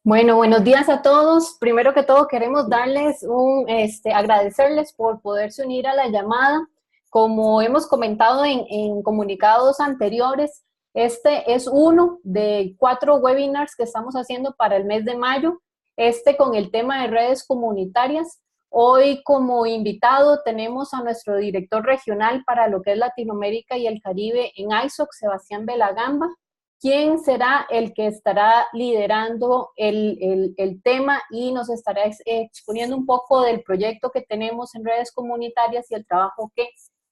Bueno, buenos días a todos. Primero que todo, queremos darles agradecerles por poderse unir a la llamada. Como hemos comentado en comunicados anteriores, este es uno de 4 webinars que estamos haciendo para el mes de mayo, con el tema de redes comunitarias. Hoy como invitado tenemos a nuestro director regional para lo que es Latinoamérica y el Caribe en ISOC, Sebastián Belagamba. ¿Quién será el que estará liderando el tema y nos estará exponiendo un poco del proyecto que tenemos en redes comunitarias y el trabajo que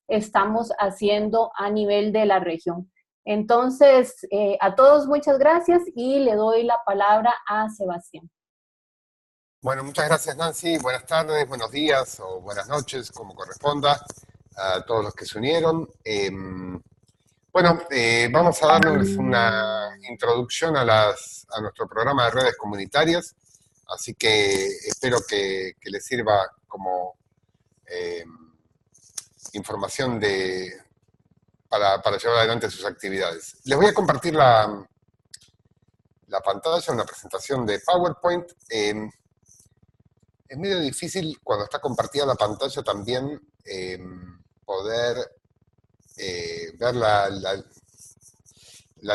estamos haciendo a nivel de la región? Entonces, a todos muchas gracias y le doy la palabra a Sebastián. Bueno, muchas gracias, Nancy. Buenas tardes, buenos días o buenas noches, como corresponda, a todos los que se unieron. Vamos a darles una introducción a nuestro programa de redes comunitarias, así que espero que les sirva como eh, información para llevar adelante sus actividades. Les voy a compartir la pantalla, una presentación de PowerPoint. Es medio difícil cuando está compartida la pantalla también poder ver la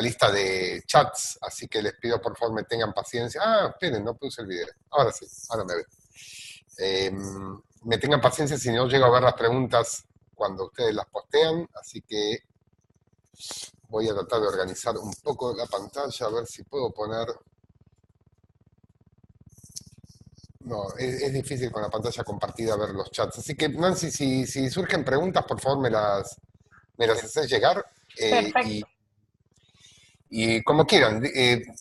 lista de chats, así que les pido por favor me tengan paciencia. Esperen, no puse el video. Ahora sí, ahora me ven. Me tengan paciencia si no llego a ver las preguntas cuando ustedes las postean, así que voy a tratar de organizar un poco la pantalla, a ver si puedo poner... No, es difícil con la pantalla compartida ver los chats. Así que, Nancy, si surgen preguntas, por favor me las haces llegar. Perfecto. Y como quieran,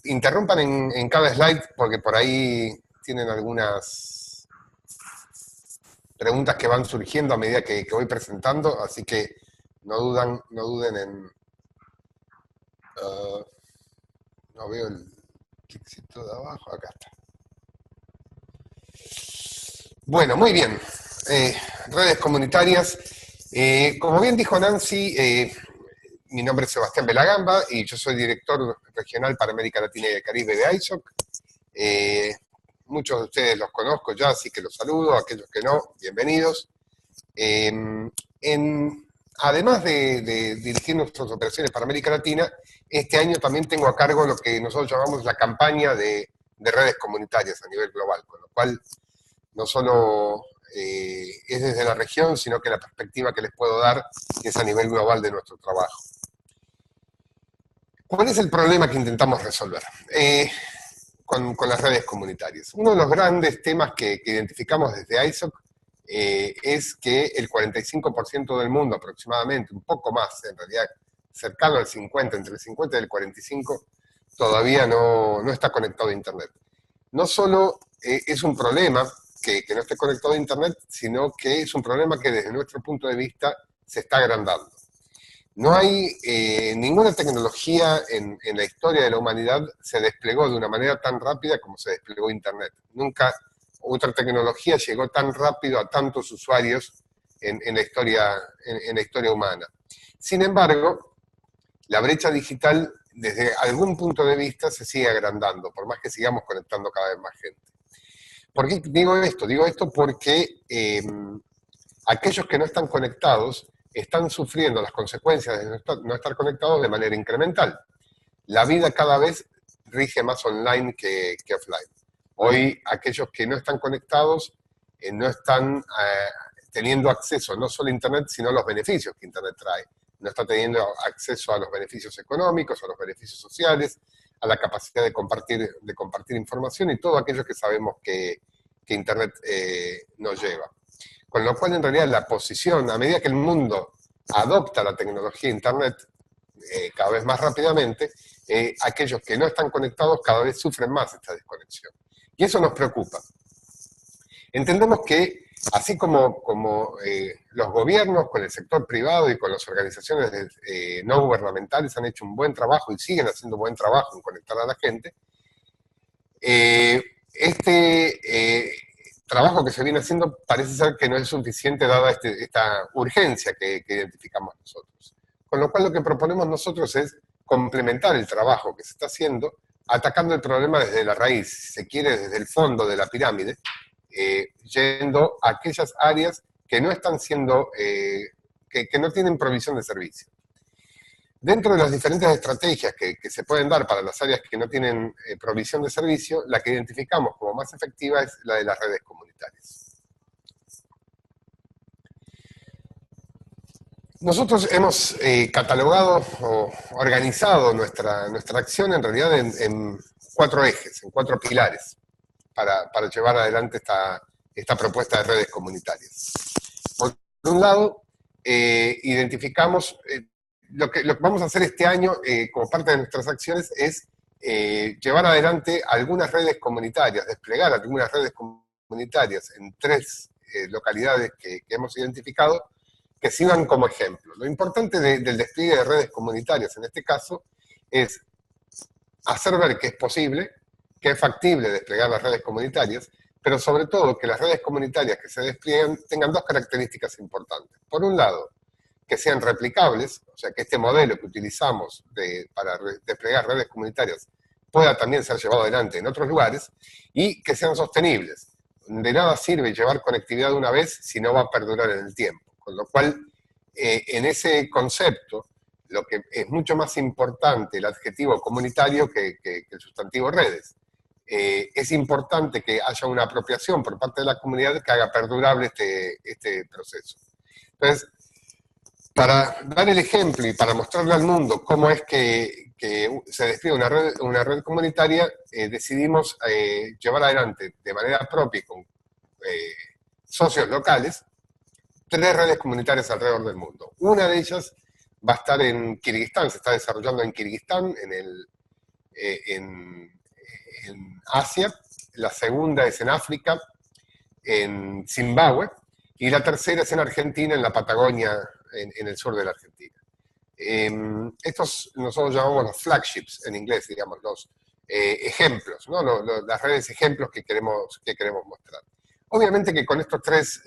interrumpan en cada slide, porque por ahí tienen algunas preguntas que van surgiendo a medida que voy presentando, así que no duden en... no veo el cliccito de abajo, acá está. Bueno, muy bien. Redes comunitarias. Como bien dijo Nancy, mi nombre es Sebastián Belagamba y yo soy director regional para América Latina y el Caribe de ISOC. Muchos de ustedes los conozco ya, así que los saludo. Aquellos que no, bienvenidos. Además de dirigir nuestras operaciones para América Latina, este año también tengo a cargo lo que nosotros llamamos la campaña de redes comunitarias a nivel global, con lo cual no solo es desde la región, sino que la perspectiva que les puedo dar es a nivel global de nuestro trabajo. ¿Cuál es el problema que intentamos resolver con las redes comunitarias? Uno de los grandes temas que identificamos desde ISOC es que el 45% del mundo aproximadamente, un poco más en realidad, cercano al 50, entre el 50 y el 45, todavía no está conectado a Internet. No solo es un problema que no esté conectado a Internet, sino que es un problema que desde nuestro punto de vista se está agrandando. No hay ninguna tecnología en la historia de la humanidad se desplegó de una manera tan rápida como se desplegó Internet. Nunca otra tecnología llegó tan rápido a tantos usuarios en la historia humana. Sin embargo, la brecha digital, desde algún punto de vista, se sigue agrandando, por más que sigamos conectando cada vez más gente. ¿Por qué digo esto? Digo esto porque aquellos que no están conectados están sufriendo las consecuencias de no estar conectados de manera incremental. La vida cada vez rige más online que offline. Hoy aquellos que no están conectados no están teniendo acceso no solo a Internet, sino a los beneficios que Internet trae. No está teniendo acceso a los beneficios económicos, a los beneficios sociales, a la capacidad de compartir información y todo aquello que sabemos que Internet nos lleva. Con lo cual, en realidad, la posición, a medida que el mundo adopta la tecnología Internet cada vez más rápidamente, aquellos que no están conectados cada vez sufren más esta desconexión. Y eso nos preocupa. Entendemos que, así como los gobiernos, con el sector privado y con las organizaciones no gubernamentales han hecho un buen trabajo y siguen haciendo un buen trabajo en conectar a la gente, trabajo que se viene haciendo parece ser que no es suficiente dada esta urgencia que identificamos nosotros. Con lo cual lo que proponemos nosotros es complementar el trabajo que se está haciendo atacando el problema desde la raíz, si se quiere, desde el fondo de la pirámide, yendo a aquellas áreas que no están siendo, que no tienen provisión de servicio. Dentro de las diferentes estrategias que se pueden dar para las áreas que no tienen provisión de servicio, la que identificamos como más efectiva es la de las redes comunitarias. Nosotros hemos catalogado o organizado nuestra acción en realidad en 4 ejes, en 4 pilares, para llevar adelante esta propuesta de redes comunitarias. Por un lado, identificamos, lo que vamos a hacer este año como parte de nuestras acciones es llevar adelante algunas redes comunitarias, desplegar algunas redes comunitarias en 3 localidades que hemos identificado, que sirvan como ejemplo. Lo importante del despliegue de redes comunitarias en este caso es hacer ver que es posible, que es factible desplegar las redes comunitarias, pero sobre todo que las redes comunitarias que se despliegan tengan 2 características importantes. Por un lado, que sean replicables, o sea, que este modelo que utilizamos para desplegar redes comunitarias pueda también ser llevado adelante en otros lugares, y que sean sostenibles. De nada sirve llevar conectividad una vez si no va a perdurar en el tiempo. Con lo cual, en ese concepto, lo que es mucho más importante el adjetivo comunitario que el sustantivo redes. Es importante que haya una apropiación por parte de la comunidad que haga perdurable este proceso. Entonces, para dar el ejemplo y para mostrarle al mundo cómo es que se despliega una red comunitaria, decidimos llevar adelante de manera propia y con socios locales 3 redes comunitarias alrededor del mundo. Una de ellas va a estar en Kirguistán, se está desarrollando en Kirguistán, en Asia. La segunda es en África, en Zimbabue. Y la tercera es en Argentina, en la Patagonia, en el sur de la Argentina. Estos nosotros llamamos los flagships en inglés, digamos, los ejemplos, ¿no? Las redes ejemplos que queremos mostrar. Obviamente que con estos 3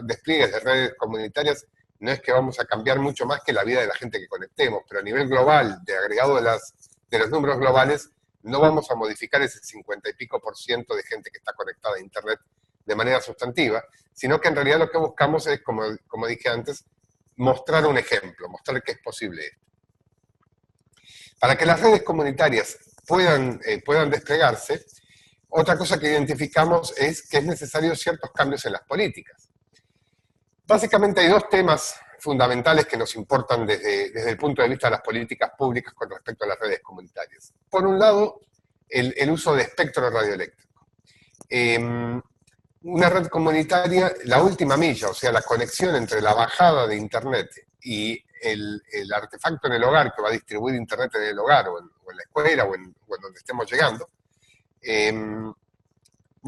despliegues de redes comunitarias no es que vamos a cambiar mucho más que la vida de la gente que conectemos, pero a nivel global, de agregado de los números globales, no vamos a modificar ese 50 y pico % de gente que está conectada a Internet de manera sustantiva, sino que en realidad lo que buscamos es, como dije antes, mostrar un ejemplo, mostrar que es posible esto. Para que las redes comunitarias puedan desplegarse, otra cosa que identificamos es que es necesario ciertos cambios en las políticas. Básicamente hay 2 temas fundamentales que nos importan desde el punto de vista de las políticas públicas con respecto a las redes comunitarias. Por un lado, el uso de espectro radioeléctrico. Una red comunitaria, la última milla, o sea, la conexión entre la bajada de Internet y el artefacto en el hogar que va a distribuir Internet en el hogar o en la escuela o en donde estemos llegando,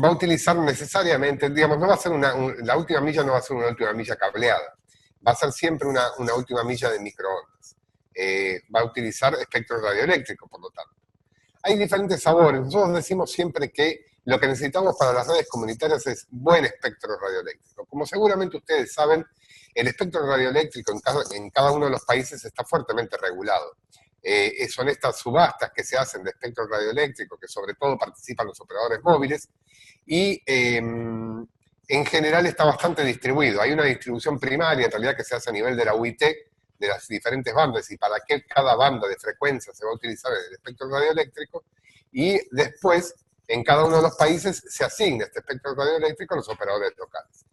va a utilizar necesariamente, digamos, no va a ser la última milla no va a ser una última milla cableada, va a ser siempre una última milla de microondas. Va a utilizar espectro radioeléctrico, por lo tanto. Hay diferentes sabores. Nosotros decimos siempre que lo que necesitamos para las redes comunitarias es buen espectro radioeléctrico. Como seguramente ustedes saben, el espectro radioeléctrico en cada uno de los países está fuertemente regulado. Son estas subastas que se hacen de espectro radioeléctrico, que sobre todo participan los operadores móviles, y en general está bastante distribuido. Hay una distribución primaria, en realidad, que se hace a nivel de la UIT, de las diferentes bandas, y para qué cada banda de frecuencia se va a utilizar el espectro radioeléctrico, y después, en cada uno de los países, se asigna este espectro radioeléctrico a los operadores locales.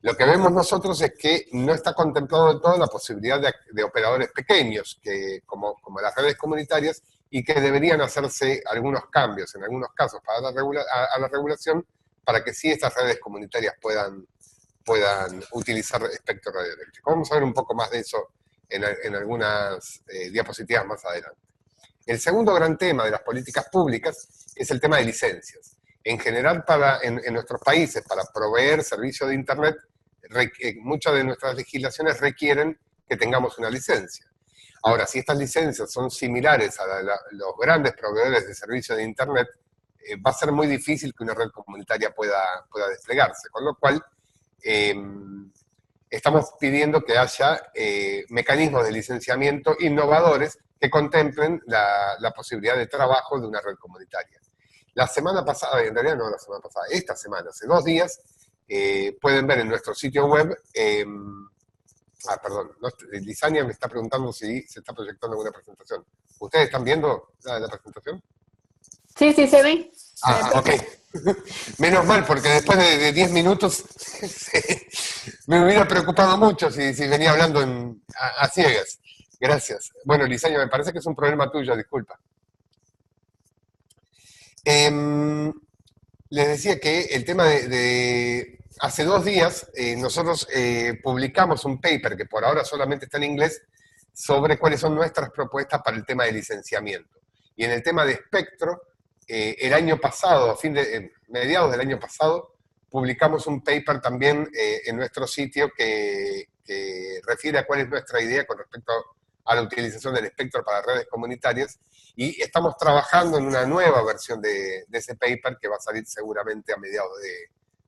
Lo que vemos nosotros es que no está contemplado del todo la posibilidad de operadores pequeños, como las redes comunitarias, y que deberían hacerse algunos cambios, en algunos casos, para a la regulación, para que sí estas redes comunitarias puedan utilizar espectro radioeléctrico. Vamos a ver un poco más de eso en algunas diapositivas más adelante. El segundo gran tema de las políticas públicas es el tema de licencias. En general, en nuestros países, para proveer servicio de Internet, muchas de nuestras legislaciones requieren que tengamos una licencia. Ahora, si estas licencias son similares a los grandes proveedores de servicio de Internet, va a ser muy difícil que una red comunitaria pueda desplegarse, con lo cual estamos pidiendo que haya mecanismos de licenciamiento innovadores que contemplen la posibilidad de trabajo de una red comunitaria. La semana pasada, en realidad no la semana pasada, esta semana, hace 2 días, pueden ver en nuestro sitio web, perdón, Lisania me está preguntando si se está proyectando alguna presentación. ¿Ustedes están viendo la presentación? Sí, sí, se ve. Ok. Menos mal, porque después de 10 minutos me hubiera preocupado mucho si venía hablando a ciegas. Gracias. Bueno, Lisaño, me parece que es un problema tuyo, disculpa. Les decía que el tema hace 2 días nosotros publicamos un paper que por ahora solamente está en inglés sobre cuáles son nuestras propuestas para el tema de licenciamiento. Y en el tema de espectro, el año pasado, mediados del año pasado, publicamos un paper también en nuestro sitio que refiere a cuál es nuestra idea con respecto a la utilización del espectro para redes comunitarias, y estamos trabajando en una nueva versión de ese paper que va a salir seguramente a mediados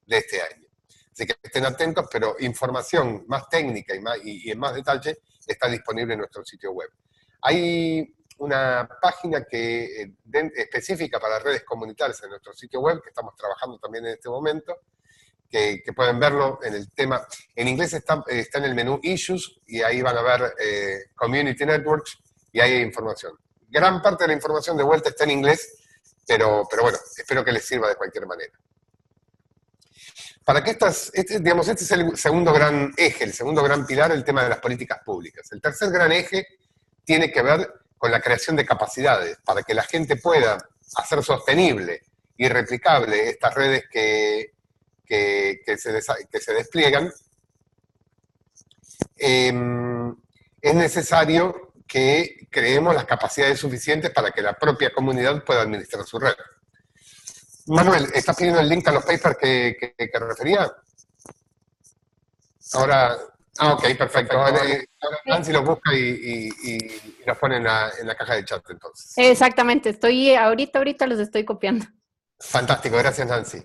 de este año. Así que estén atentos, pero información más técnica y en más detalle está disponible en nuestro sitio web. Hay una página específica para redes comunitarias en nuestro sitio web, que estamos trabajando también en este momento, que pueden verlo en el tema. En inglés está en el menú Issues, y ahí van a ver Community Networks, y ahí hay información. Gran parte de la información de vuelta está en inglés, pero bueno, espero que les sirva de cualquier manera. Para que este es el segundo gran eje, el segundo gran pilar, el tema de las políticas públicas. El tercer gran eje tiene que ver con la creación de capacidades, para que la gente pueda hacer sostenible y replicable estas redes que se despliegan. Es necesario que creemos las capacidades suficientes para que la propia comunidad pueda administrar su red. Manuel, ¿estás pidiendo el link a los papers que refería? Ahora, ok, perfecto. Ahora Nancy los busca y los pone en la caja de chat entonces. Exactamente, ahorita los estoy copiando. Fantástico, gracias Nancy.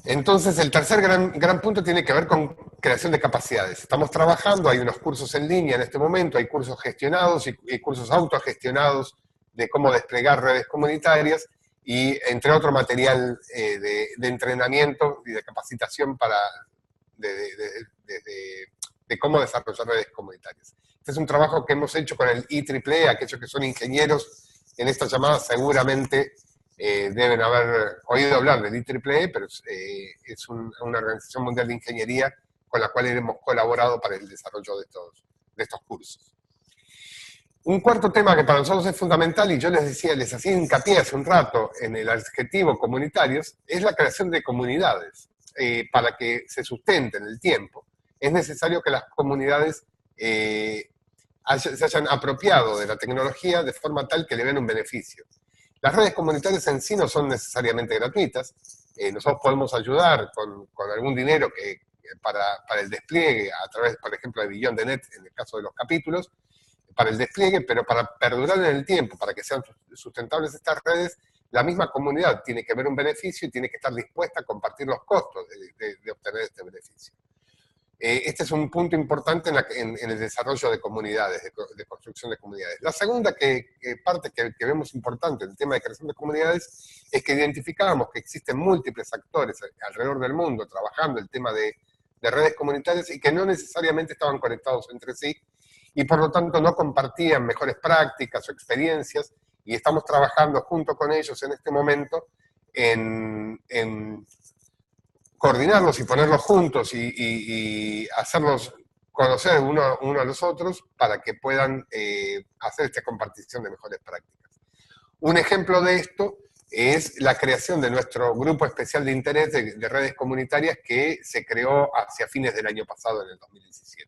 Entonces, el tercer gran punto tiene que ver con creación de capacidades. Estamos trabajando, hay unos cursos en línea en este momento, hay cursos gestionados y cursos autogestionados de cómo desplegar redes comunitarias, y entre otro material de entrenamiento y de capacitación de cómo desarrollar redes comunitarias. Este es un trabajo que hemos hecho con el IEEE, aquellos que son ingenieros en esta llamada seguramente deben haber oído hablar del IEEE, pero es una organización mundial de ingeniería con la cual hemos colaborado para el desarrollo de estos cursos. Un cuarto tema que para nosotros es fundamental, y yo les hacía hincapié hace un rato en el adjetivo comunitarios, es la creación de comunidades. Para que se sustenten el tiempo, es necesario que las comunidades se hayan apropiado de la tecnología de forma tal que le den un beneficio. Las redes comunitarias en sí no son necesariamente gratuitas. Nosotros podemos ayudar con algún dinero para el despliegue a través, por ejemplo, de Beyond the Net, en el caso de los capítulos, para el despliegue, pero para perdurar en el tiempo, para que sean sustentables estas redes, la misma comunidad tiene que ver un beneficio y tiene que estar dispuesta a compartir los costos de obtener este beneficio. Este es un punto importante en el desarrollo de comunidades, de construcción de comunidades. La segunda parte que vemos importante en el tema de creación de comunidades es que identificamos que existen múltiples actores alrededor del mundo trabajando el tema de redes comunitarias y que no necesariamente estaban conectados entre sí, y por lo tanto no compartían mejores prácticas o experiencias, y estamos trabajando junto con ellos en este momento en coordinarlos y ponerlos juntos y hacerlos conocer uno a los otros para que puedan hacer esta compartición de mejores prácticas. Un ejemplo de esto es la creación de nuestro grupo especial de interés de redes comunitarias que se creó hacia fines del año pasado, en el 2017.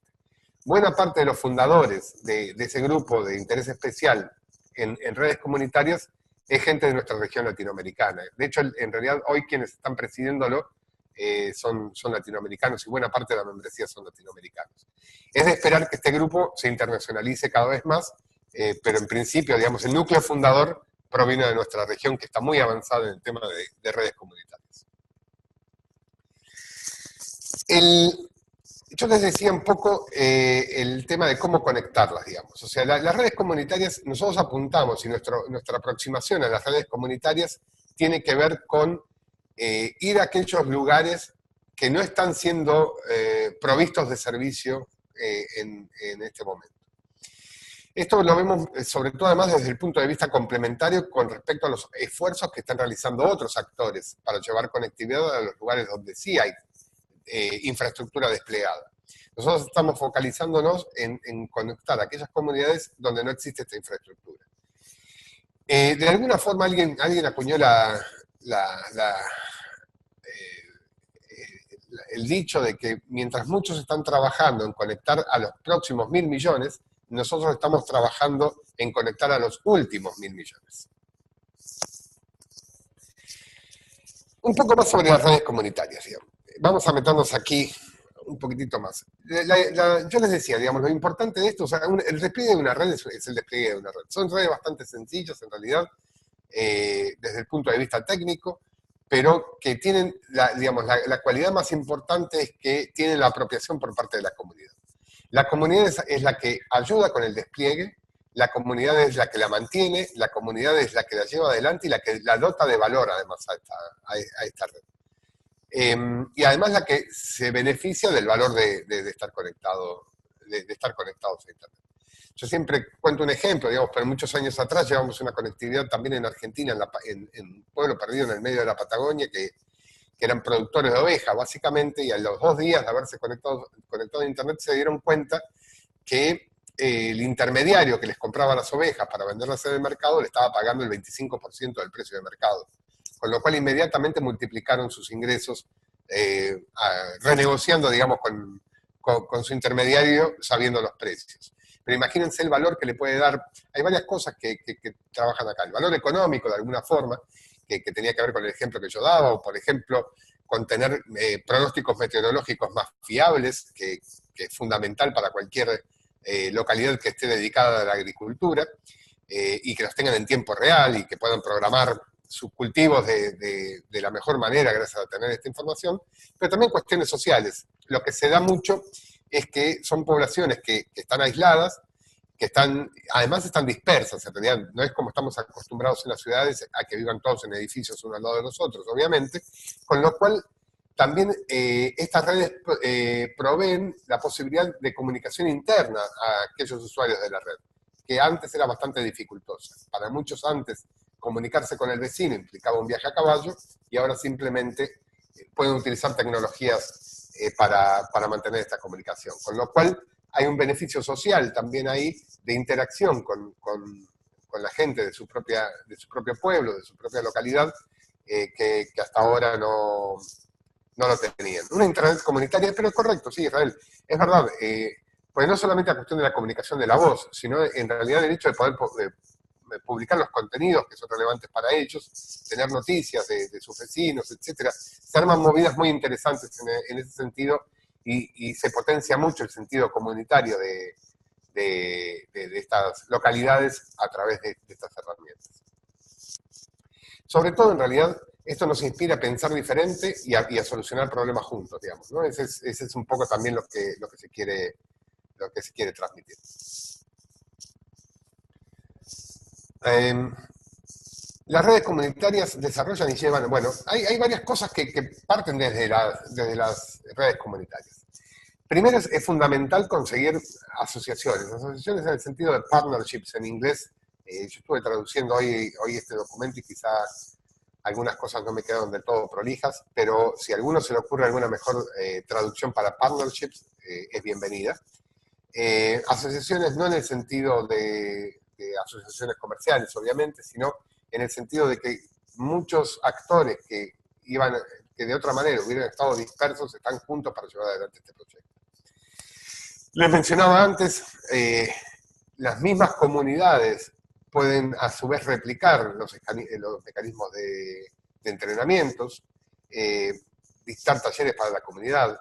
Buena parte de los fundadores de ese grupo de interés especial en redes comunitarias es gente de nuestra región latinoamericana. De hecho, en realidad, hoy quienes están presidiéndolo son latinoamericanos, y buena parte de la membresía son latinoamericanos. Es de esperar que este grupo se internacionalice cada vez más, pero en principio, digamos, el núcleo fundador proviene de nuestra región, que está muy avanzada en el tema de redes comunitarias. yo les decía un poco el tema de cómo conectarlas, digamos. O sea, las redes comunitarias, nosotros apuntamos y nuestra aproximación a las redes comunitarias tiene que ver con ir a aquellos lugares que no están siendo provistos de servicio en este momento. Esto lo vemos sobre todo además desde el punto de vista complementario con respecto a los esfuerzos que están realizando otros actores para llevar conectividad a los lugares donde sí hay infraestructura desplegada. Nosotros estamos focalizándonos en conectar a aquellas comunidades donde no existe esta infraestructura. De alguna forma alguien acuñó el dicho de que mientras muchos están trabajando en conectar a los próximos 1.000 millones, nosotros estamos trabajando en conectar a los últimos 1.000 millones. Un poco más sobre las redes comunitarias, digamos. Vamos a meternos aquí un poquitito más. Yo les decía, digamos, lo importante de esto, o sea, el despliegue de una red es el despliegue de una red. Son redes bastante sencillas, en realidad, desde el punto de vista técnico, pero que tienen, digamos, la cualidad más importante es que tienen la apropiación por parte de la comunidad. La comunidad es la que ayuda con el despliegue, la comunidad es la que la mantiene, la comunidad es la que la lleva adelante y la que la dota de valor, además, a esta red. Y además la que se beneficia del valor de estar conectado, de estar conectados a Internet. Yo siempre cuento un ejemplo, digamos, pero muchos años atrás llevamos una conectividad también en Argentina, en un pueblo perdido en el medio de la Patagonia, que eran productores de ovejas, básicamente, y a los 2 días de haberse conectado a Internet se dieron cuenta que el intermediario que les compraba las ovejas para venderlas en el mercado le estaba pagando el 25% del precio de mercado. Con lo cual inmediatamente multiplicaron sus ingresos, renegociando, digamos, con su intermediario, sabiendo los precios. Pero imagínense el valor que le puede dar. Hay varias cosas que trabajan acá. El valor económico, de alguna forma, que tenía que ver con el ejemplo que yo daba, o por ejemplo, con tener pronósticos meteorológicos más fiables, que es fundamental para cualquier localidad que esté dedicada a la agricultura, y que los tengan en tiempo real y que puedan programar sus cultivos de la mejor manera gracias a tener esta información, pero también cuestiones sociales. Lo que se da mucho es que son poblaciones que están aisladas, que además están dispersas, en realidad no es como estamos acostumbrados en las ciudades a que vivan todos en edificios uno al lado de los otros, obviamente, con lo cual también estas redes proveen la posibilidad de comunicación interna a aquellos usuarios de la red, que antes era bastante dificultosa. Para muchos antes comunicarse con el vecino implicaba un viaje a caballo y ahora simplemente pueden utilizar tecnologías para mantener esta comunicación. Con lo cual hay un beneficio social también ahí de interacción con la gente de su propio pueblo, de su propia localidad, que hasta ahora no lo tenían. Una internet comunitaria, pero es correcto, sí, Israel, es verdad, pues no solamente la cuestión de la comunicación de la voz, sino en realidad el hecho de poder publicar los contenidos que son relevantes para ellos, tener noticias de sus vecinos, etcétera. Se arman movidas muy interesantes en ese sentido y se potencia mucho el sentido comunitario de estas localidades a través de estas herramientas. Sobre todo, en realidad, esto nos inspira a pensar diferente y a solucionar problemas juntos, digamos, ¿no? Ese es un poco también lo que se quiere transmitir. Las redes comunitarias desarrollan y llevan, bueno, hay varias cosas que parten desde las redes comunitarias. Primero es fundamental conseguir asociaciones en el sentido de partnerships en inglés. Yo estuve traduciendo hoy este documento y quizás algunas cosas no me quedaron del todo prolijas, pero si a alguno se le ocurre alguna mejor traducción para partnerships, es bienvenida. Asociaciones no en el sentido de asociaciones comerciales, obviamente, sino en el sentido de que muchos actores que de otra manera hubieran estado dispersos están juntos para llevar adelante este proyecto. Les mencionaba antes, las mismas comunidades pueden a su vez replicar los mecanismos de entrenamientos, dictar talleres para la comunidad.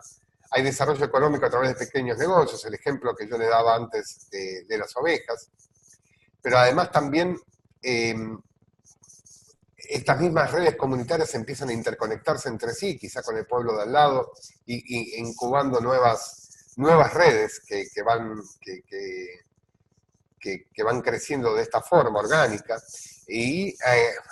Hay desarrollo económico a través de pequeños negocios, el ejemplo que yo le daba antes de las ovejas, pero además también estas mismas redes comunitarias empiezan a interconectarse entre sí, quizá con el pueblo de al lado, y incubando nuevas nuevas redes que van creciendo de esta forma orgánica, y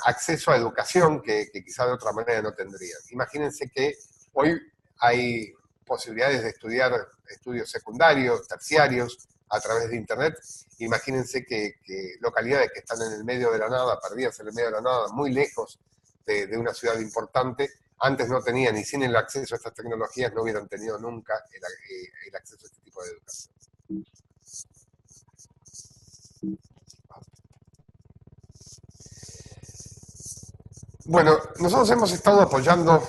acceso a educación que quizá de otra manera no tendrían. Imagínense que hoy hay posibilidades de estudiar estudios secundarios, terciarios, a través de Internet. Imagínense que localidades que están en el medio de la nada, perdidas en el medio de la nada, muy lejos de una ciudad importante, antes no tenían, y sin el acceso a estas tecnologías no hubieran tenido nunca el acceso a este tipo de educación. Bueno, nosotros hemos estado apoyando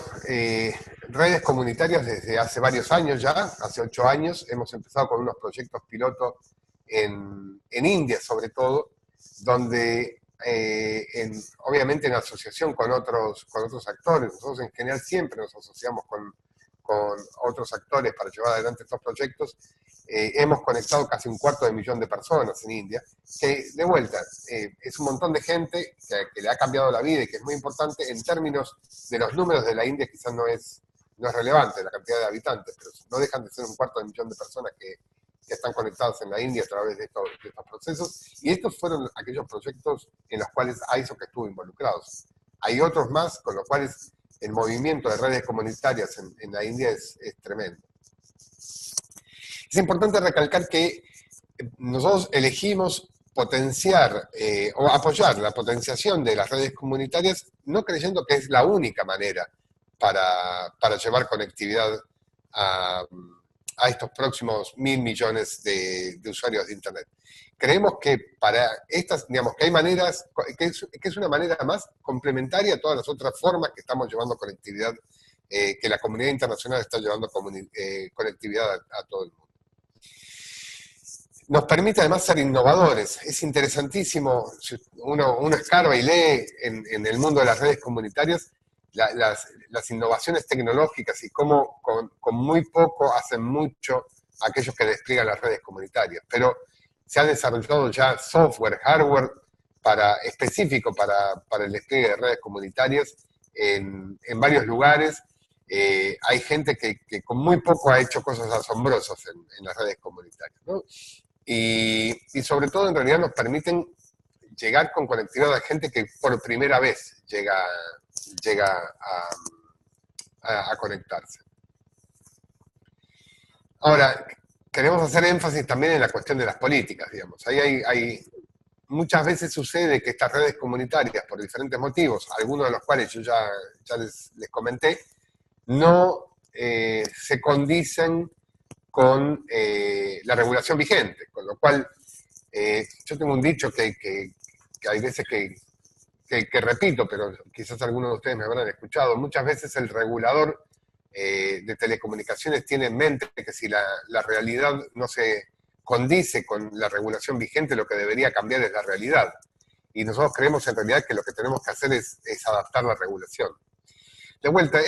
redes comunitarias desde hace varios años ya, hace 8 años. Hemos empezado con unos proyectos piloto en India, sobre todo, donde obviamente en asociación con otros actores. Nosotros en general siempre nos asociamos con otros actores para llevar adelante estos proyectos. Hemos conectado casi 250.000 de personas en India, que de vuelta es un montón de gente que le ha cambiado la vida y que es muy importante en términos de los números de la India. Quizás no es relevante la cantidad de habitantes, pero no dejan de ser 250.000 de personas que están conectados en la India a través de estos procesos, y estos fueron aquellos proyectos en los cuales ISOC estuvo involucrado. Hay otros más, con los cuales el movimiento de redes comunitarias en la India es tremendo. Es importante recalcar que nosotros elegimos potenciar o apoyar la potenciación de las redes comunitarias, no creyendo que es la única manera para llevar conectividad a estos próximos 1.000 millones de usuarios de Internet. Creemos que para estas, digamos, que hay maneras, que es una manera más complementaria a todas las otras formas que estamos llevando conectividad, que la comunidad internacional está llevando conectividad a todo el mundo. Nos permite además ser innovadores. Es interesantísimo, si uno escarba y lee en el mundo de las redes comunitarias, las innovaciones tecnológicas y cómo con muy poco hacen mucho aquellos que despliegan las redes comunitarias. Pero se ha desarrollado ya software, hardware específico para el despliegue de redes comunitarias en varios lugares. Hay gente que con muy poco ha hecho cosas asombrosas en las redes comunitarias, ¿no? Y sobre todo en realidad nos permiten llegar con conectividad a gente que por primera vez llega a conectarse. Ahora, queremos hacer énfasis también en la cuestión de las políticas, digamos. Ahí muchas veces sucede que estas redes comunitarias, por diferentes motivos, algunos de los cuales yo ya les comenté, no se condicen con la regulación vigente, con lo cual yo tengo un dicho que hay veces que repito, pero quizás algunos de ustedes me habrán escuchado. Muchas veces el regulador de telecomunicaciones tiene en mente que si la realidad no se condice con la regulación vigente, lo que debería cambiar es la realidad. Y nosotros creemos en realidad que lo que tenemos que hacer es adaptar la regulación. De vuelta,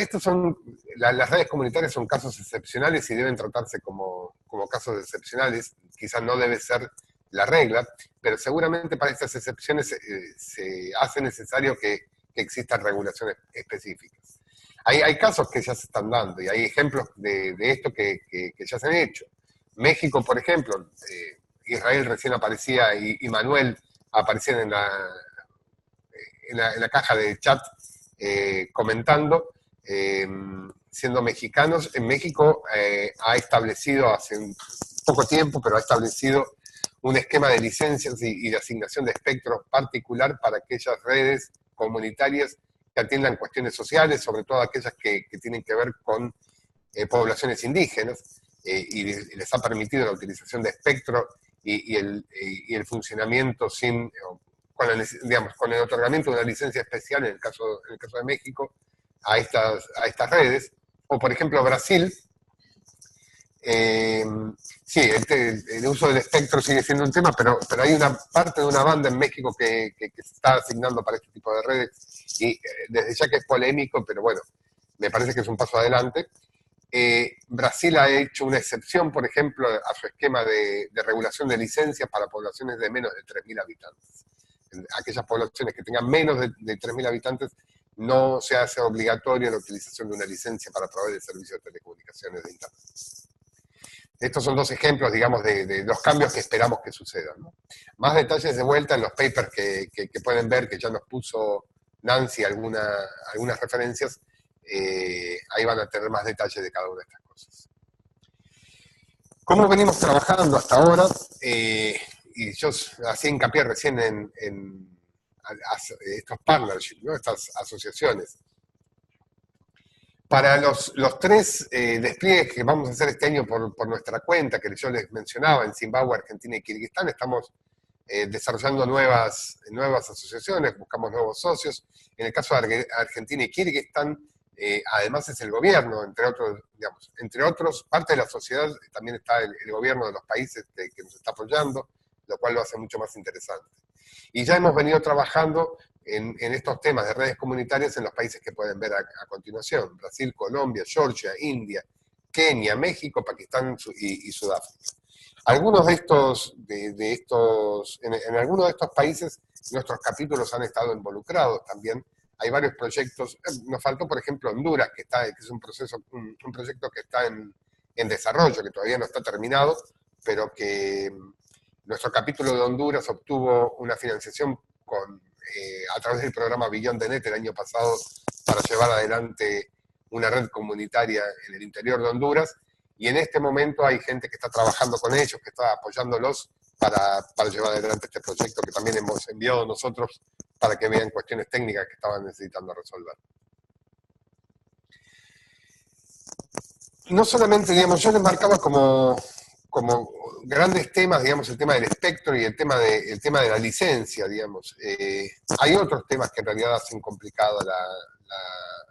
las redes comunitarias son casos excepcionales y deben tratarse como casos excepcionales. Quizás no debe ser la regla, pero seguramente para estas excepciones se hace necesario que existan regulaciones específicas. Hay casos que ya se están dando y hay ejemplos de esto que ya se han hecho. México, por ejemplo, Israel recién aparecía y Manuel aparecían en la caja de chat comentando, siendo mexicanos. En México ha establecido hace un poco tiempo, pero ha establecido un esquema de licencias y de asignación de espectro particular para aquellas redes comunitarias que atiendan cuestiones sociales, sobre todo aquellas que tienen que ver con poblaciones indígenas, y les ha permitido la utilización de espectro y el funcionamiento con el otorgamiento de una licencia especial, en el caso de México, a estas redes. O por ejemplo Brasil, sí, el uso del espectro sigue siendo un tema, pero hay una parte de una banda en México que se está asignando para este tipo de redes, y desde ya que es polémico, pero bueno, me parece que es un paso adelante. Brasil ha hecho una excepción, por ejemplo, a su esquema de regulación de licencias para poblaciones de menos de 3.000 habitantes. En aquellas poblaciones que tengan menos de 3.000 habitantes, no se hace obligatoria la utilización de una licencia para proveer el servicio de telecomunicaciones de Internet. Estos son dos ejemplos, digamos, de los cambios que esperamos que sucedan, ¿no? Más detalles de vuelta en los papers que pueden ver, que ya nos puso Nancy algunas referencias, ahí van a tener más detalles de cada una de estas cosas. ¿Cómo venimos trabajando hasta ahora? Y yo hacía hincapié recién en estos partnerships, ¿no? Estas asociaciones. Para los tres despliegues que vamos a hacer este año por nuestra cuenta, que yo les mencionaba, en Zimbabue, Argentina y Kirguistán, estamos desarrollando nuevas asociaciones, buscamos nuevos socios. En el caso de Argentina y Kirguistán, además es el gobierno, entre otros, parte de la sociedad también está el gobierno de los países que nos está apoyando, lo cual lo hace mucho más interesante. Y ya hemos venido trabajando en estos temas de redes comunitarias en los países que pueden ver a continuación: Brasil, Colombia, Georgia, India, Kenia, México, Pakistán y Sudáfrica. Algunos de estos, en algunos de estos países nuestros capítulos han estado involucrados también. Hay varios proyectos, nos faltó por ejemplo Honduras, que es un proyecto que está en desarrollo, que todavía no está terminado, pero que nuestro capítulo de Honduras obtuvo una financiación a través del programa Beyond the Net el año pasado para llevar adelante una red comunitaria en el interior de Honduras, y en este momento hay gente que está trabajando con ellos, que está apoyándolos para llevar adelante este proyecto, que también hemos enviado nosotros para que vean cuestiones técnicas que estaban necesitando resolver. No solamente, digamos, yo les marcaba como grandes temas, digamos, el tema del espectro y el tema de la licencia, digamos. Hay otros temas que en realidad hacen complicado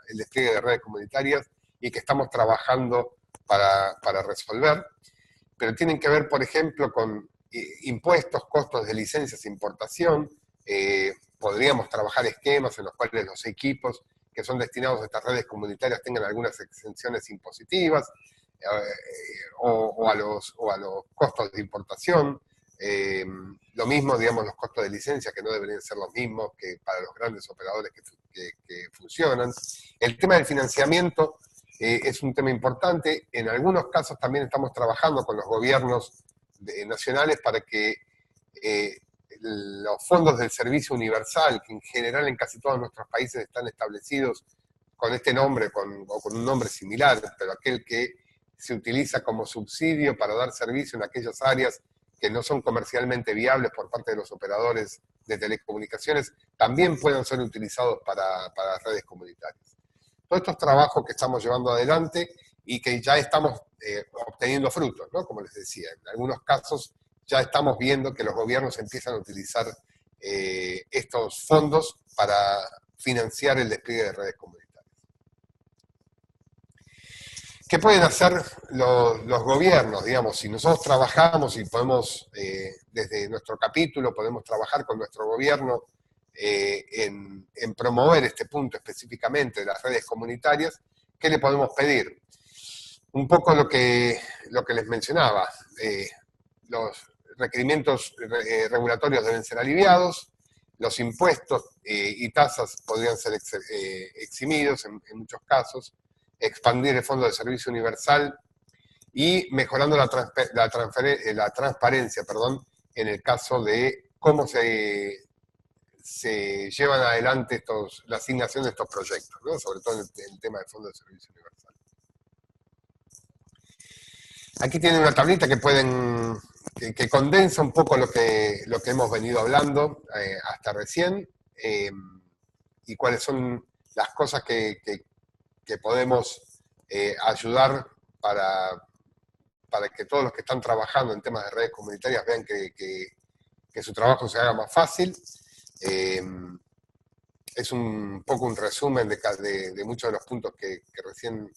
el despliegue de redes comunitarias y que estamos trabajando para resolver, pero tienen que ver, por ejemplo, con impuestos, costos de licencias, importación. Podríamos trabajar esquemas en los cuales los equipos que son destinados a estas redes comunitarias tengan algunas exenciones impositivas, o a los costos de importación. Lo mismo, digamos, los costos de licencia, que no deberían ser los mismos que para los grandes operadores que funcionan. El tema del financiamiento es un tema importante. En algunos casos también estamos trabajando con los gobiernos nacionales para que los fondos del servicio universal, que en general en casi todos nuestros países están establecidos con este nombre o con un nombre similar, pero aquel que se utiliza como subsidio para dar servicio en aquellas áreas que no son comercialmente viables por parte de los operadores de telecomunicaciones, también puedan ser utilizados para redes comunitarias. Todos estos trabajos que estamos llevando adelante y que ya estamos obteniendo frutos, ¿no? Como les decía, en algunos casos ya estamos viendo que los gobiernos empiezan a utilizar estos fondos para financiar el despliegue de redes comunitarias. ¿Qué pueden hacer los gobiernos? Digamos, si nosotros trabajamos y podemos, desde nuestro capítulo, podemos trabajar con nuestro gobierno en promover este punto específicamente de las redes comunitarias, ¿qué le podemos pedir? Un poco lo que les mencionaba, los requerimientos regulatorios deben ser aliviados, los impuestos y tasas podrían ser eximidos en muchos casos, expandir el Fondo de Servicio Universal y mejorando la transparencia, en el caso de cómo se llevan adelante la asignación de estos proyectos, ¿no? Sobre todo en el tema del Fondo de Servicio Universal. Aquí tienen una tablita que condensa un poco lo que hemos venido hablando hasta recién, y cuáles son las cosas que podemos ayudar para que todos los que están trabajando en temas de redes comunitarias vean que su trabajo se haga más fácil. Es un poco un resumen de muchos de los puntos que recién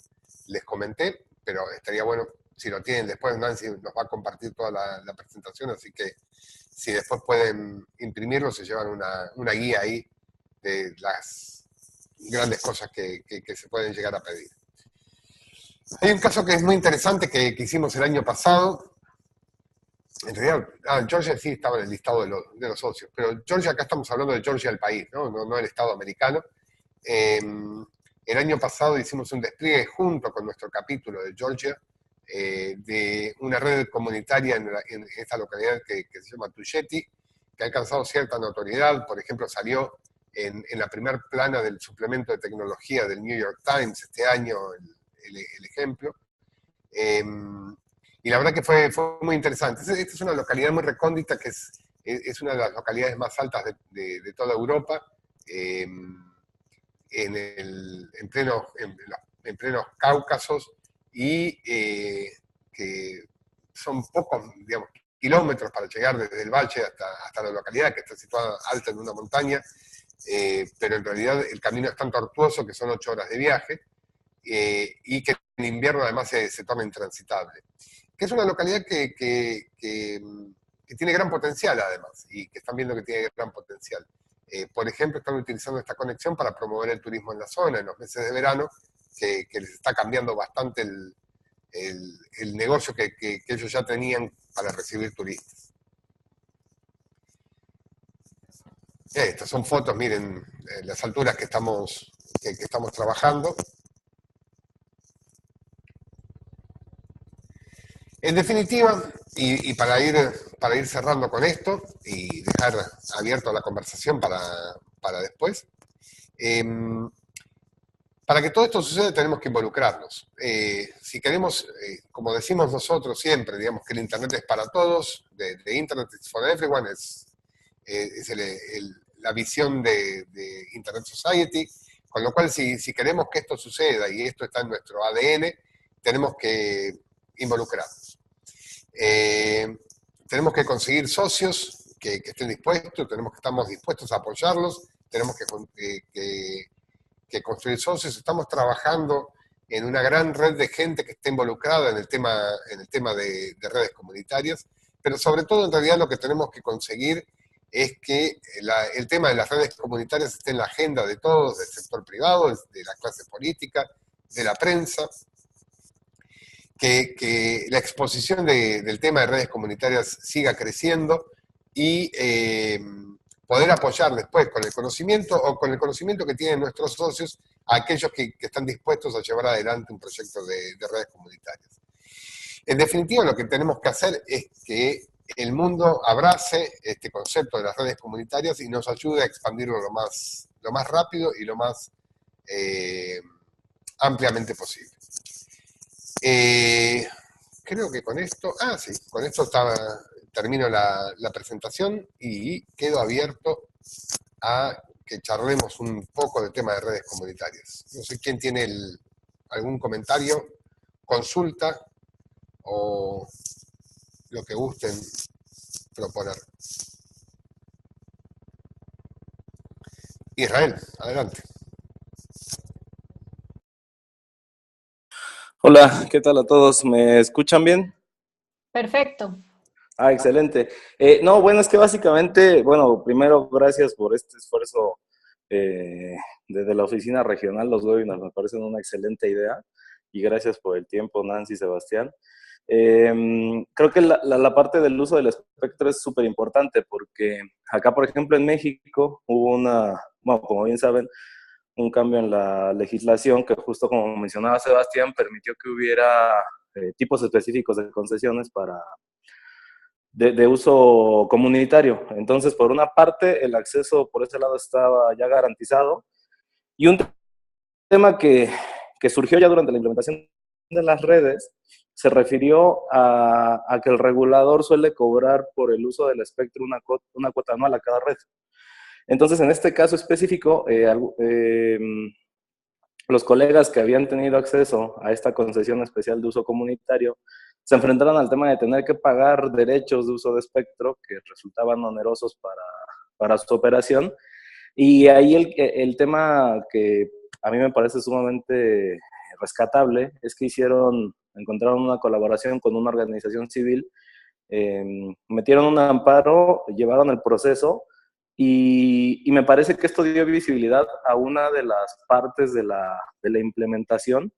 les comenté, pero estaría bueno si lo tienen después. Nancy nos va a compartir toda la presentación, así que si después pueden imprimirlo, se llevan una guía ahí de las grandes cosas que se pueden llegar a pedir. Hay un caso que es muy interesante que hicimos el año pasado. En realidad, Georgia sí estaba en el listado de los socios, pero Georgia, acá estamos hablando de Georgia el país, no el Estado americano. El año pasado hicimos un despliegue junto con nuestro capítulo de Georgia de una red comunitaria en esta localidad que se llama Tuyeti, que ha alcanzado cierta notoriedad. Por ejemplo, salió en la primer plana del suplemento de tecnología del New York Times este año el ejemplo. Y la verdad que fue muy interesante. Esta es una localidad muy recóndita, que es una de las localidades más altas de toda Europa, en plenos Cáucasos, y que son pocos, digamos, kilómetros para llegar desde el valle hasta la localidad, que está situada alta en una montaña, pero en realidad el camino es tan tortuoso que son 8 horas de viaje, y que en invierno además se torna intransitable. Que es una localidad que tiene gran potencial además, y que están viendo que tiene gran potencial. Por ejemplo, están utilizando esta conexión para promover el turismo en la zona en los meses de verano, que les está cambiando bastante el negocio que ellos ya tenían para recibir turistas. Estas son fotos, miren, las alturas que estamos trabajando. En definitiva, y para ir cerrando con esto y dejar abierto la conversación para después, para que todo esto suceda tenemos que involucrarnos. Si queremos, como decimos nosotros siempre, digamos que el Internet es para todos, the Internet is for everyone, es la visión de Internet Society, con lo cual si queremos que esto suceda, y esto está en nuestro ADN, tenemos que involucrarnos. Tenemos que conseguir socios que estén dispuestos, estamos dispuestos a apoyarlos, tenemos que construir socios. Estamos trabajando en una gran red de gente que está involucrada en el tema de redes comunitarias, pero sobre todo en realidad lo que tenemos que conseguir es que el tema de las redes comunitarias esté en la agenda de todos, del sector privado, de la clase política, de la prensa, que la exposición del tema de redes comunitarias siga creciendo, y poder apoyar después con el conocimiento que tienen nuestros socios a aquellos que están dispuestos a llevar adelante un proyecto de redes comunitarias. En definitiva, lo que tenemos que hacer es que el mundo abrace este concepto de las redes comunitarias y nos ayude a expandirlo lo más rápido y lo más ampliamente posible. Creo que con esto, con esto termino la presentación y quedo abierto a que charlemos un poco del tema de redes comunitarias. No sé quién tiene algún comentario, consulta o lo que gusten proponer. Israel, adelante. Hola, ¿qué tal a todos? ¿Me escuchan bien? Perfecto. Excelente. No, bueno, es que básicamente, bueno, primero, gracias por este esfuerzo desde la oficina regional. Los webinars me parecen una excelente idea, y gracias por el tiempo, Nancy y Sebastián. Creo que la parte del uso del espectro es súper importante, porque acá, por ejemplo, en México hubo bueno, como bien saben, un cambio en la legislación que, justo como mencionaba Sebastián, permitió que hubiera tipos específicos de concesiones de uso comunitario. Entonces, por una parte, el acceso por ese lado estaba ya garantizado, y un tema que surgió ya durante la implementación de las redes se refirió a que el regulador suele cobrar por el uso del espectro una cuota anual a cada red. Entonces, en este caso específico, los colegas que habían tenido acceso a esta concesión especial de uso comunitario se enfrentaron al tema de tener que pagar derechos de uso de espectro que resultaban onerosos para su operación. Y ahí el tema que a mí me parece sumamente rescatable es que encontraron una colaboración con una organización civil, metieron un amparo, llevaron el proceso, y me parece que esto dio visibilidad a una de las partes de la implementación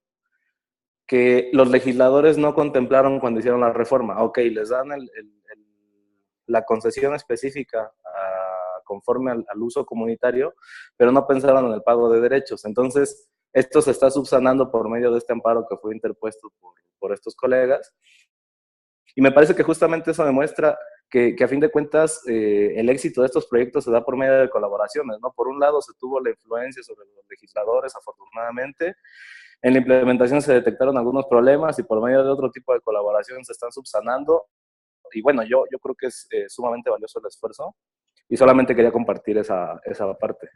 que los legisladores no contemplaron cuando hicieron la reforma. Ok, les dan la concesión específica conforme al uso comunitario, pero no pensaron en el pago de derechos. Entonces, Esto se está subsanando por medio de este amparo que fue interpuesto por estos colegas. Y me parece que justamente eso demuestra que a fin de cuentas el éxito de estos proyectos se da por medio de colaboraciones, ¿no? Por un lado se tuvo la influencia sobre los legisladores, afortunadamente. En la implementación se detectaron algunos problemas y por medio de otro tipo de colaboración se están subsanando. Y bueno, yo creo que es sumamente valioso el esfuerzo y solamente quería compartir esa parte.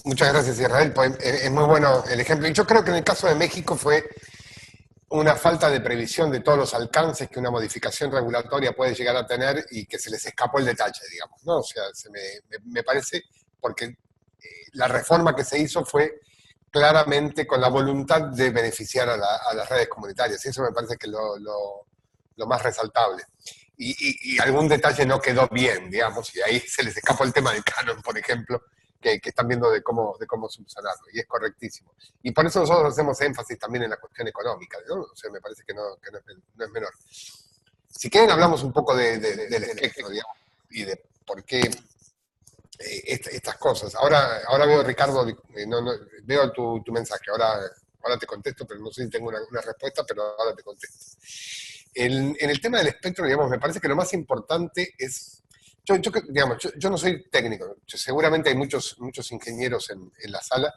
Muchas gracias, Israel. Pues, es muy bueno el ejemplo. Y yo creo que en el caso de México fue una falta de previsión de todos los alcances que una modificación regulatoria puede llegar a tener y que se les escapó el detalle, digamos, ¿no? O sea, me parece, porque la reforma que se hizo fue claramente con la voluntad de beneficiar a las redes comunitarias, y eso me parece que es lo más resaltable. Y algún detalle no quedó bien, digamos, y ahí se les escapó el tema del canon, por ejemplo, que están viendo de cómo subsanarlo, y es correctísimo. Y por eso nosotros hacemos énfasis también en la cuestión económica, ¿no? O sea, me parece que no es menor. Si quieren, hablamos un poco del espectro, digamos, y de por qué estas cosas. Ahora veo, Ricardo, veo tu mensaje, ahora te contesto, pero no sé si tengo una respuesta, pero ahora te contesto. En el tema del espectro, digamos, me parece que lo más importante es... Yo no soy técnico, seguramente hay muchos ingenieros en la sala,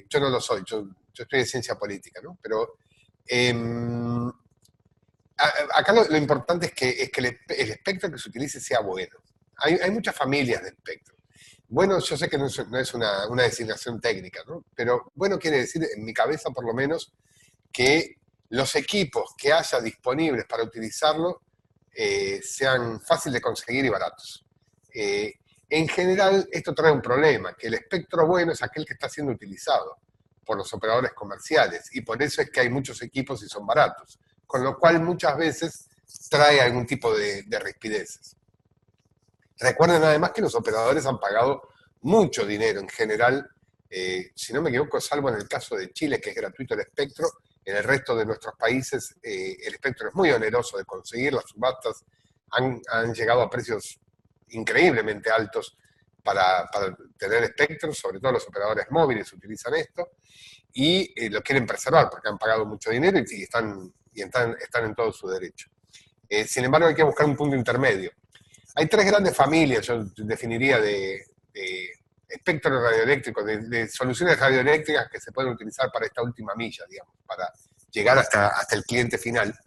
yo no lo soy, yo estoy de ciencia política, ¿no? Pero acá lo importante es que el espectro que se utilice sea bueno. Hay muchas familias de espectro. Bueno, yo sé que no es una designación técnica, ¿no? Pero bueno quiere decir, en mi cabeza por lo menos, que los equipos que haya disponibles para utilizarlo sean fáciles de conseguir y baratos. En general, esto trae un problema, que el espectro bueno es aquel que está siendo utilizado por los operadores comerciales, y por eso es que hay muchos equipos y son baratos, con lo cual muchas veces trae algún tipo de rispideces. Recuerden además que los operadores han pagado mucho dinero en general, si no me equivoco, salvo en el caso de Chile, que es gratuito el espectro. En el resto de nuestros países el espectro es muy oneroso de conseguir, las subastas han llegado a precios increíblemente altos para tener espectro, sobre todo los operadores móviles utilizan esto, y lo quieren preservar porque han pagado mucho dinero y están en todo su derecho. Sin embargo, hay que buscar un punto intermedio. Hay tres grandes familias, yo definiría, de espectro radioeléctrico, de soluciones radioeléctricas que se pueden utilizar para esta última milla, digamos, para llegar hasta el cliente final.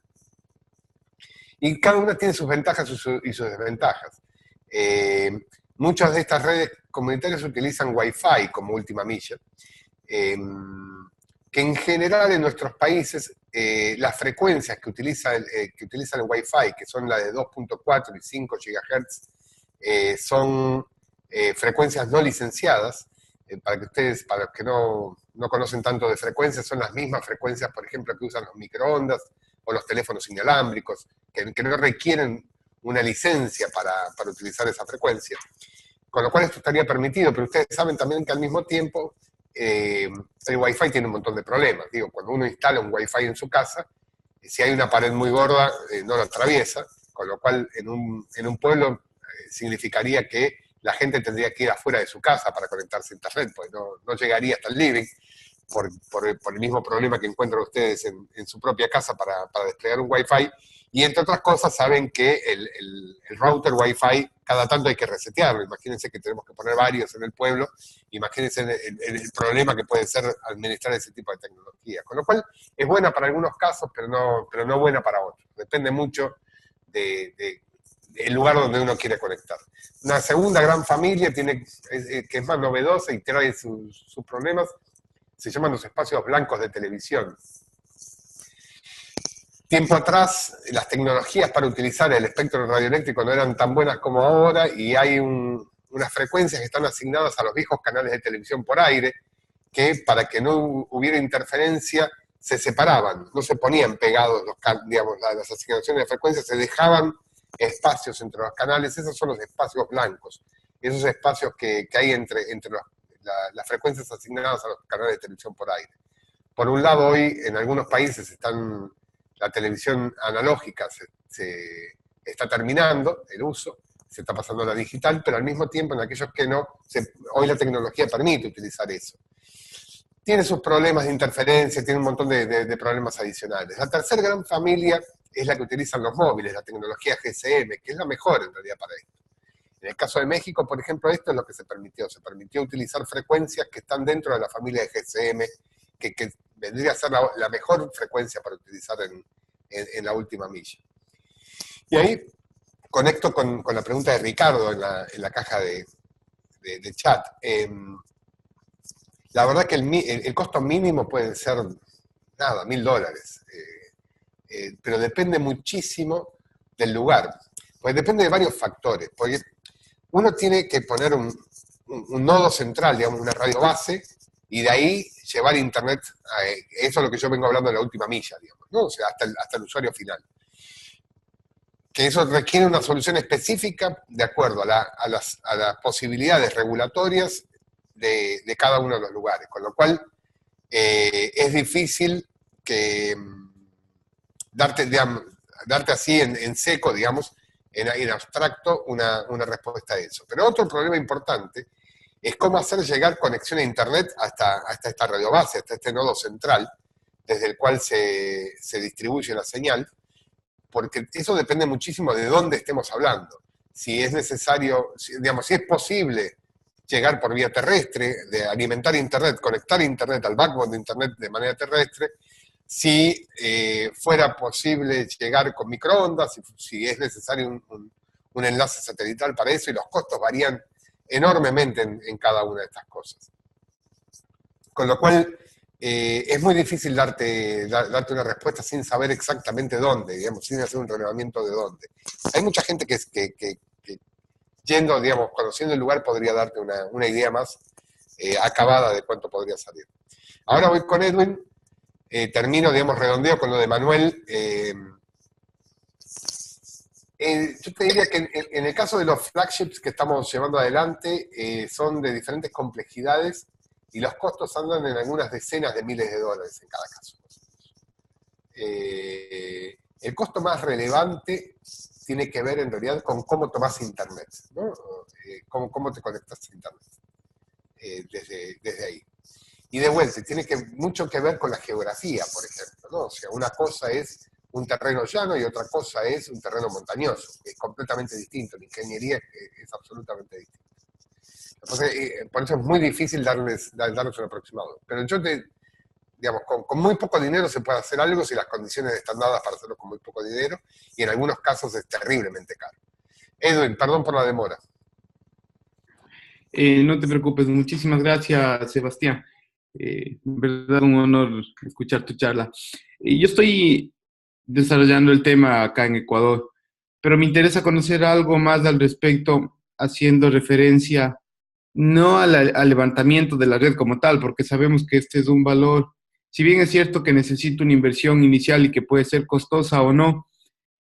Y cada una tiene sus ventajas y sus desventajas. Muchas de estas redes comunitarias utilizan Wi-Fi como última milla, que en general en nuestros países las frecuencias que utilizan el Wi-Fi, que son las de 2.4 y 5 GHz, son frecuencias no licenciadas. Para los que no conocen tanto de frecuencias, son las mismas frecuencias, por ejemplo, que usan los microondas o los teléfonos inalámbricos, que no requieren una licencia para utilizar esa frecuencia. Con lo cual esto estaría permitido, pero ustedes saben también que al mismo tiempo el Wi-Fi tiene un montón de problemas. Digo, cuando uno instala un Wi-Fi en su casa, si hay una pared muy gorda, no lo atraviesa, con lo cual en un pueblo significaría que la gente tendría que ir afuera de su casa para conectarse a internet, pues no llegaría hasta el living, por el mismo problema que encuentran ustedes en su propia casa para desplegar un Wi-Fi. Y entre otras cosas saben que el router Wi-Fi cada tanto hay que resetearlo. Imagínense que tenemos que poner varios en el pueblo, imagínense el problema que puede ser administrar ese tipo de tecnología. Con lo cual es buena para algunos casos, pero no buena para otros. Depende mucho del lugar donde uno quiere conectar. Una segunda gran familia que es más novedosa y trae sus problemas, se llaman los espacios blancos de televisión. Tiempo atrás, las tecnologías para utilizar el espectro radioeléctrico no eran tan buenas como ahora, y hay unas frecuencias que están asignadas a los viejos canales de televisión por aire, que para que no hubiera interferencia se separaban, no se ponían pegados las asignaciones de frecuencias, se dejaban espacios entre los canales. Esos son los espacios blancos, esos espacios que hay entre las frecuencias asignadas a los canales de televisión por aire. Por un lado, hoy en algunos países la televisión analógica se está terminando el uso, se está pasando a la digital, pero al mismo tiempo en aquellos que no, hoy la tecnología permite utilizar eso. tiene sus problemas de interferencia, tiene un montón de problemas adicionales. La tercera gran familia es la que utilizan los móviles, la tecnología GSM, que es la mejor en realidad para esto. En el caso de México, por ejemplo, esto es lo que se permitió utilizar frecuencias que están dentro de la familia de GSM, que vendría a ser la mejor frecuencia para utilizar en la última milla. Y ahí conecto con la pregunta de Ricardo en la caja de chat. La verdad que el costo mínimo puede ser, nada, $1000, pero depende muchísimo del lugar, pues depende de varios factores, porque uno tiene que poner un nodo central, digamos, una radio base, y de ahí llevar internet, eso es lo que yo vengo hablando de la última milla, digamos, ¿no? O sea, hasta el usuario final. Que eso requiere una solución específica de acuerdo a las posibilidades regulatorias de cada uno de los lugares, con lo cual es difícil que darte así en seco, digamos, en abstracto, una respuesta a eso. Pero otro problema importante es cómo hacer llegar conexión a internet hasta esta radio base, hasta este nodo central, desde el cual se distribuye la señal, porque eso depende muchísimo de dónde estemos hablando. Si es necesario, digamos, si es posible llegar por vía terrestre, de alimentar internet, conectar internet al backbone de internet de manera terrestre, si fuera posible llegar con microondas, si es necesario un enlace satelital para eso, y los costos varían enormemente en cada una de estas cosas. Con lo cual, es muy difícil darte una respuesta sin saber exactamente dónde, digamos, sin hacer un relevamiento de dónde. Hay mucha gente que yendo, digamos, conociendo el lugar, podría darte una idea más acabada de cuánto podría salir. Ahora voy con Edwin, termino, digamos, redondeo con lo de Manuel. Yo te diría que en el caso de los flagships que estamos llevando adelante, son de diferentes complejidades, y los costos andan en algunas decenas de miles de dólares en cada caso. El costo más relevante tiene que ver en realidad con cómo tomás internet, ¿no? Cómo te conectas a internet desde ahí. Y de vuelta, tiene mucho que ver con la geografía, por ejemplo, ¿no? O sea, una cosa es un terreno llano y otra cosa es un terreno montañoso, que es completamente distinto. La ingeniería es absolutamente distinta. Entonces, por eso es muy difícil darles un aproximado. Pero digamos, con muy poco dinero se puede hacer algo si las condiciones están dadas para hacerlo con muy poco dinero, y en algunos casos es terriblemente caro. Edwin, perdón por la demora. No te preocupes, muchísimas gracias, Sebastián. En verdad, un honor escuchar tu charla. Yo estoy desarrollando el tema acá en Ecuador, pero me interesa conocer algo más al respecto, haciendo referencia no al levantamiento de la red como tal, porque sabemos que este es un valor, si bien es cierto que necesita una inversión inicial y que puede ser costosa o no,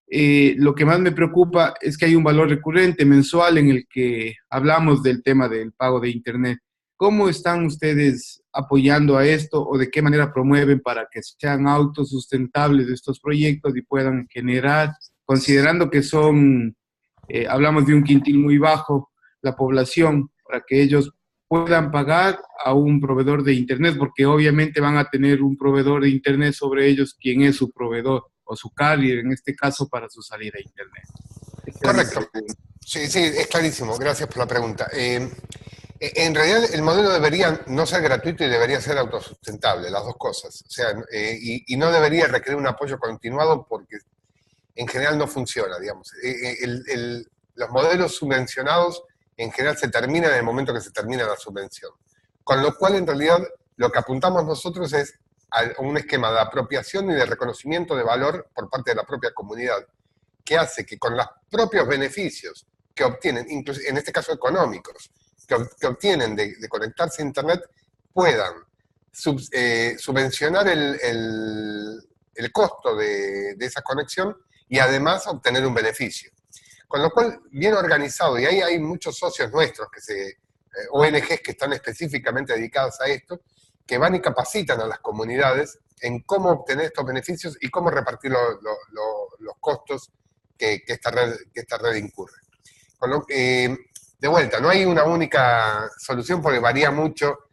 lo que más me preocupa es que hay un valor recurrente mensual en el que hablamos del tema del pago de Internet. ¿Cómo están ustedes apoyando a esto, o de qué manera promueven para que sean autosustentables estos proyectos y puedan generar, considerando que hablamos de un quintil muy bajo, la población, para que ellos puedan pagar a un proveedor de Internet, porque obviamente van a tener un proveedor de Internet sobre ellos, quien es su proveedor o su carrier, en este caso, para su salida a Internet? Correcto. Sí, es clarísimo. Gracias por la pregunta. En realidad, el modelo debería no ser gratuito y debería ser autosustentable, las dos cosas. O sea, y no debería requerir un apoyo continuado, porque en general no funciona, digamos. Los modelos subvencionados en general se terminan en el momento que se termina la subvención. Con lo cual, en realidad, lo que apuntamos nosotros es a un esquema de apropiación y de reconocimiento de valor por parte de la propia comunidad, que hace que con los propios beneficios que obtienen, incluso en este caso económicos, que obtienen de conectarse a Internet, puedan subvencionar el costo de esa conexión, y además obtener un beneficio. Con lo cual, bien organizado, y ahí hay muchos socios nuestros, ONGs que están específicamente dedicadas a esto, que van y capacitan a las comunidades en cómo obtener estos beneficios y cómo repartir los costos que esta red incurre. De vuelta, no hay una única solución, porque varía mucho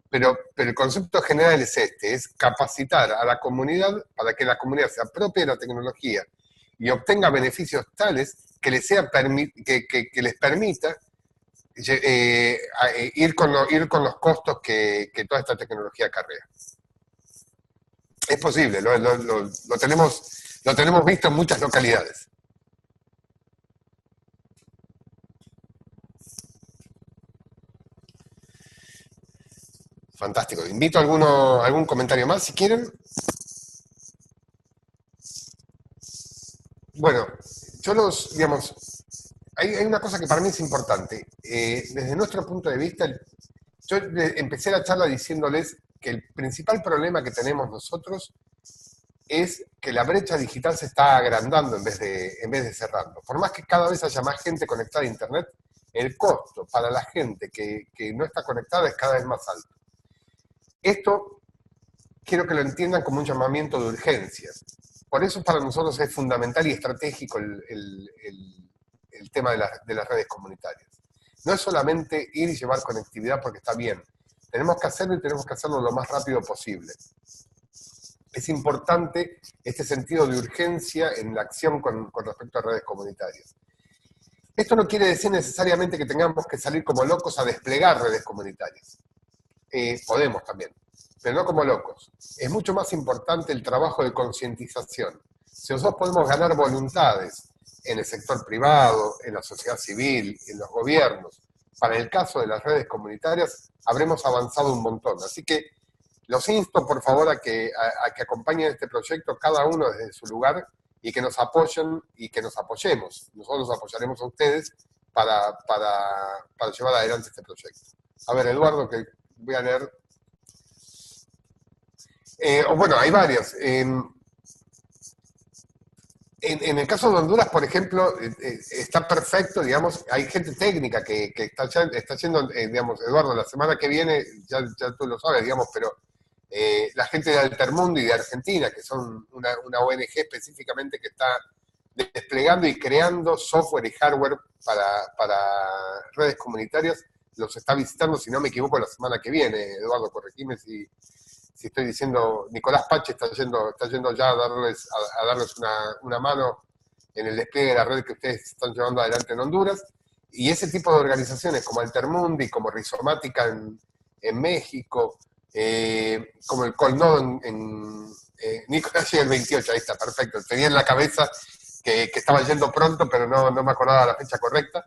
pero el concepto general es este, es capacitar a la comunidad para que la comunidad se apropie de la tecnología y obtenga beneficios tales que les, que les permita ir con los costos que toda esta tecnología acarrea. Es posible, lo tenemos visto en muchas localidades. Fantástico. Invito a algún comentario más, si quieren. Bueno, hay una cosa que para mí es importante. Desde nuestro punto de vista, yo empecé la charla diciéndoles que el principal problema que tenemos nosotros es que la brecha digital se está agrandando en vez de cerrando. Por más que cada vez haya más gente conectada a Internet, el costo para la gente que no está conectada es cada vez más alto. Esto quiero que lo entiendan como un llamamiento de urgencia. Por eso para nosotros es fundamental y estratégico el tema de las redes comunitarias. No es solamente ir y llevar conectividad porque está bien. Tenemos que hacerlo y tenemos que hacerlo lo más rápido posible. Es importante este sentido de urgencia en la acción con respecto a redes comunitarias. Esto no quiere decir necesariamente que tengamos que salir como locos a desplegar redes comunitarias. Podemos también, pero no como locos. Es mucho más importante el trabajo de concientización. Si nosotros podemos ganar voluntades en el sector privado, en la sociedad civil, en los gobiernos, para el caso de las redes comunitarias, habremos avanzado un montón. Así que los insto, por favor, a que acompañen este proyecto, cada uno desde su lugar, y que nos apoyen y que nos apoyemos. Nosotros los apoyaremos a ustedes para llevar adelante este proyecto. A ver, Eduardo, que voy a leer. Bueno, hay varios. En el caso de Honduras, por ejemplo, está perfecto, digamos, hay gente técnica que está yendo, digamos, Eduardo, la semana que viene, ya tú lo sabes, digamos, pero la gente de Altermundo y de Argentina, que son una ONG específicamente que está desplegando y creando software y hardware para redes comunitarias, los está visitando, si no me equivoco, la semana que viene. Eduardo, corregime si estoy diciendo. Nicolás Pache está yendo ya a darles una mano en el despliegue de la red que ustedes están llevando adelante en Honduras. Y ese tipo de organizaciones como Altermundi, como Rizomática en México, como el Colnodo en Nicolás llega el 28, ahí está, perfecto. Tenía en la cabeza que estaba yendo pronto, pero no me acordaba la fecha correcta.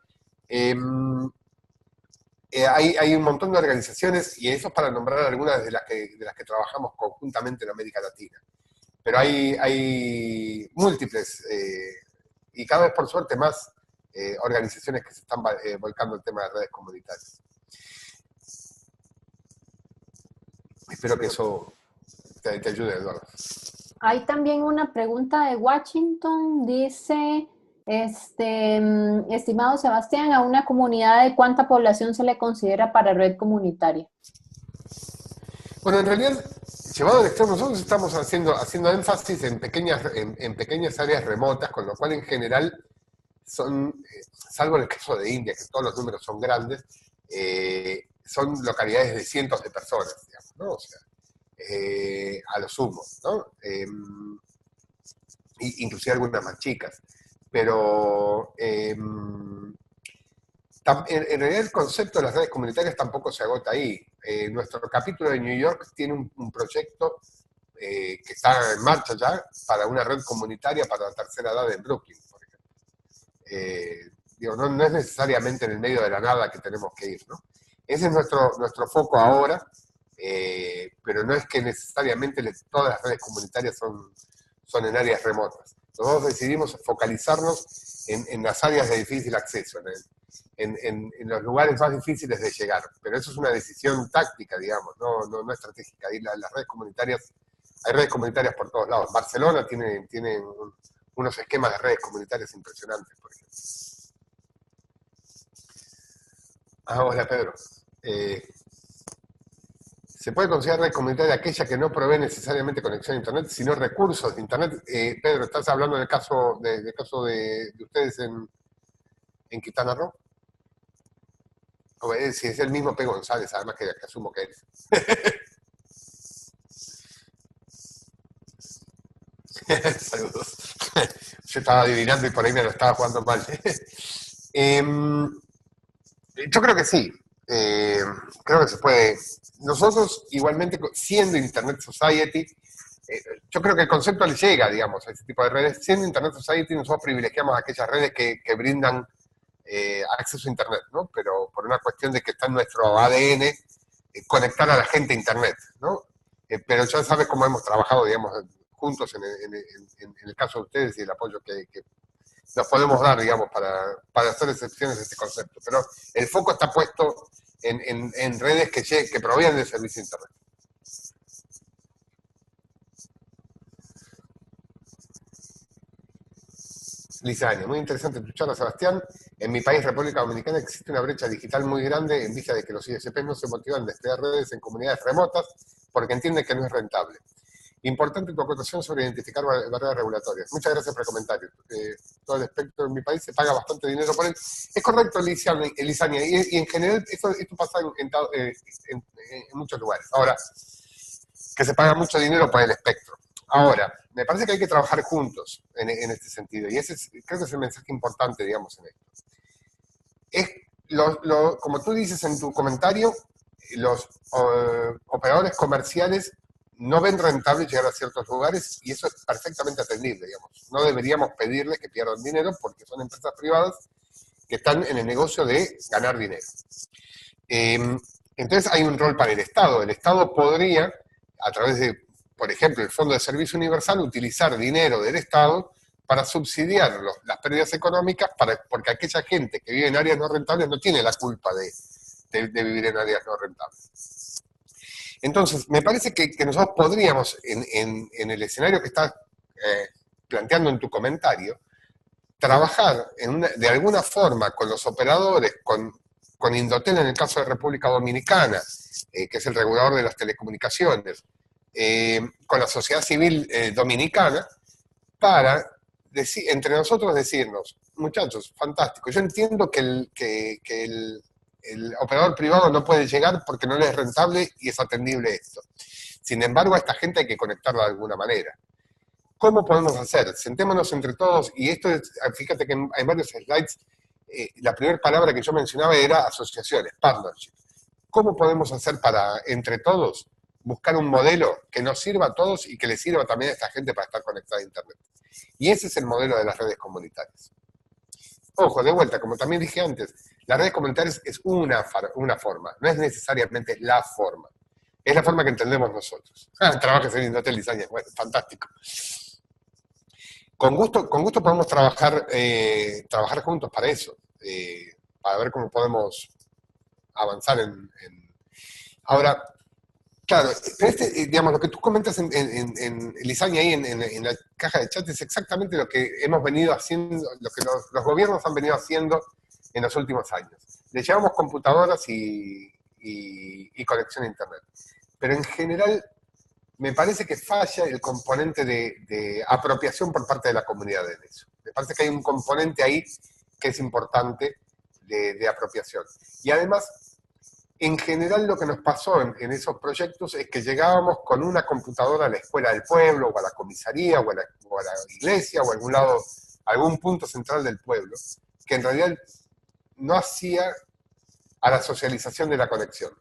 Hay un montón de organizaciones, y eso es para nombrar algunas de las que trabajamos conjuntamente en América Latina. Pero hay múltiples, y cada vez por suerte más, organizaciones que se están volcando el tema de redes comunitarias. Espero que eso te ayude, Eduardo. Hay también una pregunta de Washington, dice, estimado Sebastián, ¿a una comunidad de cuánta población se le considera para red comunitaria? Bueno, en realidad, llevado al extremo, nosotros estamos haciendo énfasis en pequeñas áreas remotas, con lo cual en general son, salvo en el caso de India, que todos los números son grandes, son localidades de cientos de personas, digamos, ¿no? O sea, a lo sumo, ¿no? Inclusive algunas más chicas. Pero en realidad el concepto de las redes comunitarias tampoco se agota ahí. Nuestro capítulo de New York tiene un proyecto que está en marcha ya para una red comunitaria para la tercera edad en Brooklyn, por ejemplo. Digo, no es necesariamente en el medio de la nada que tenemos que ir, ¿no? Ese es nuestro foco ahora, pero no es que necesariamente todas las redes comunitarias son en áreas remotas. Nosotros decidimos focalizarnos en las áreas de difícil acceso, en los lugares más difíciles de llegar. Pero eso es una decisión táctica, digamos, no estratégica. Ahí las redes comunitarias, hay redes comunitarias por todos lados. Barcelona tiene unos esquemas de redes comunitarias impresionantes, por ejemplo. Hola, Pedro. Se puede considerar red comunitaria aquella que no provee necesariamente conexión a Internet, sino recursos de Internet. Pedro, ¿estás hablando del caso de ustedes en Quintana Roo? Si es el mismo P. González, además que asumo que es. Saludos. Yo estaba adivinando y por ahí me lo estaba jugando mal. Yo creo que sí. Creo que se puede. Nosotros, igualmente, siendo Internet Society, yo creo que el concepto le llega, digamos, a ese tipo de redes. Siendo Internet Society, nosotros privilegiamos aquellas redes que brindan acceso a Internet, ¿no? Pero por una cuestión de que está en nuestro ADN conectar a la gente a Internet, ¿no? Pero ya sabes cómo hemos trabajado, digamos, juntos en el caso de ustedes y el apoyo que nos podemos dar, digamos, para hacer excepciones de este concepto. Pero el foco está puesto en redes que provienen del servicio de Internet. Lizaña, muy interesante tu charla, Sebastián. En mi país, República Dominicana, existe una brecha digital muy grande en vista de que los ISP no se motivan a desplegar redes en comunidades remotas porque entienden que no es rentable. Importante tu acotación sobre identificar barreras regulatorias. Muchas gracias por el comentario. Todo el espectro en mi país se paga bastante dinero por él. Es correcto, Lizaña, y en general esto pasa en muchos lugares. Ahora, que se paga mucho dinero por el espectro. Ahora, me parece que hay que trabajar juntos en este sentido, y ese creo que es el mensaje importante, digamos, en esto. Como tú dices en tu comentario, los operadores comerciales no ven rentable llegar a ciertos lugares, y eso es perfectamente atendible, digamos. No deberíamos pedirles que pierdan dinero porque son empresas privadas que están en el negocio de ganar dinero. Entonces hay un rol para el Estado. El Estado podría, a través de, por ejemplo, el Fondo de Servicio Universal, utilizar dinero del Estado para subsidiar las pérdidas económicas, porque aquella gente que vive en áreas no rentables no tiene la culpa de vivir en áreas no rentables. Entonces, me parece que nosotros podríamos, en el escenario que estás planteando en tu comentario, trabajar de alguna forma con los operadores, con Indotel en el caso de República Dominicana, que es el regulador de las telecomunicaciones, con la sociedad civil dominicana, para entre nosotros decirnos, muchachos, fantástico, yo entiendo que el operador privado no puede llegar porque no le es rentable y es atendible esto. Sin embargo, a esta gente hay que conectarla de alguna manera. ¿Cómo podemos hacer? Sentémonos entre todos, y esto es, fíjate que en varios slides, la primera palabra que yo mencionaba era asociaciones, partnership. ¿Cómo podemos hacer para, entre todos, buscar un modelo que nos sirva a todos y que le sirva también a esta gente para estar conectada a Internet? Y ese es el modelo de las redes comunitarias. Ojo, de vuelta, como también dije antes, las redes comunitarias es una forma, no es necesariamente la forma. Es la forma que entendemos nosotros. Trabajas en Indotel, Lizaña, bueno, fantástico. Con gusto podemos trabajar juntos para eso, para ver cómo podemos avanzar Ahora, claro, pero digamos, lo que tú comentas en Lizaña ahí en la caja de chat es exactamente lo que hemos venido haciendo, lo que los gobiernos han venido haciendo en los últimos años. Le llevamos computadoras y conexión a Internet. Pero en general, me parece que falla el componente de apropiación por parte de la comunidad en eso. Me parece que hay un componente ahí que es importante de apropiación. Y además, en general lo que nos pasó en esos proyectos es que llegábamos con una computadora a la escuela del pueblo, o a la comisaría, o a la iglesia, o a algún punto central del pueblo, que en realidad no hacía a la socialización de la conexión.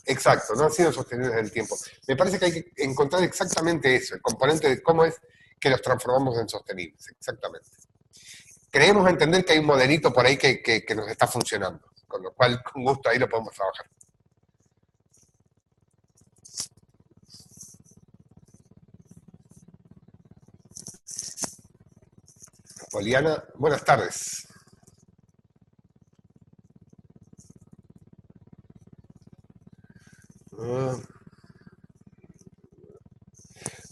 Exacto, no han sido sostenibles en el tiempo. Me parece que hay que encontrar exactamente eso, el componente de cómo es que los transformamos en sostenibles, exactamente. Creemos entender que hay un modelito por ahí que nos está funcionando, con lo cual con gusto ahí lo podemos trabajar. Poliana, buenas tardes.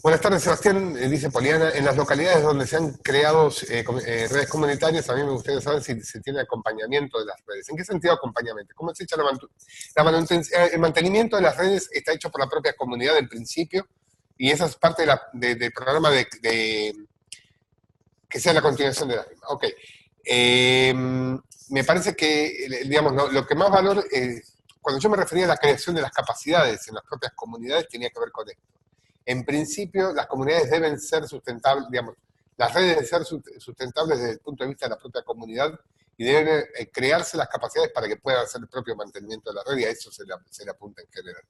Buenas tardes, Sebastián, dice Poliana. En las localidades donde se han creado redes comunitarias, a mí me gustaría saber si se tiene acompañamiento de las redes. ¿En qué sentido acompañamiento? ¿Cómo se echa el mantenimiento de las redes? Está hecho por la propia comunidad en principio, y esa es parte del programa que sea la continuación de la misma. Ok. me parece que, digamos, lo que más valor, cuando yo me refería a la creación de las capacidades en las propias comunidades, tenía que ver con esto. En principio, las comunidades deben ser sustentables, digamos, las redes deben ser sustentables desde el punto de vista de la propia comunidad y deben crearse las capacidades para que puedan hacer el propio mantenimiento de la red, y a eso se le apunta en general.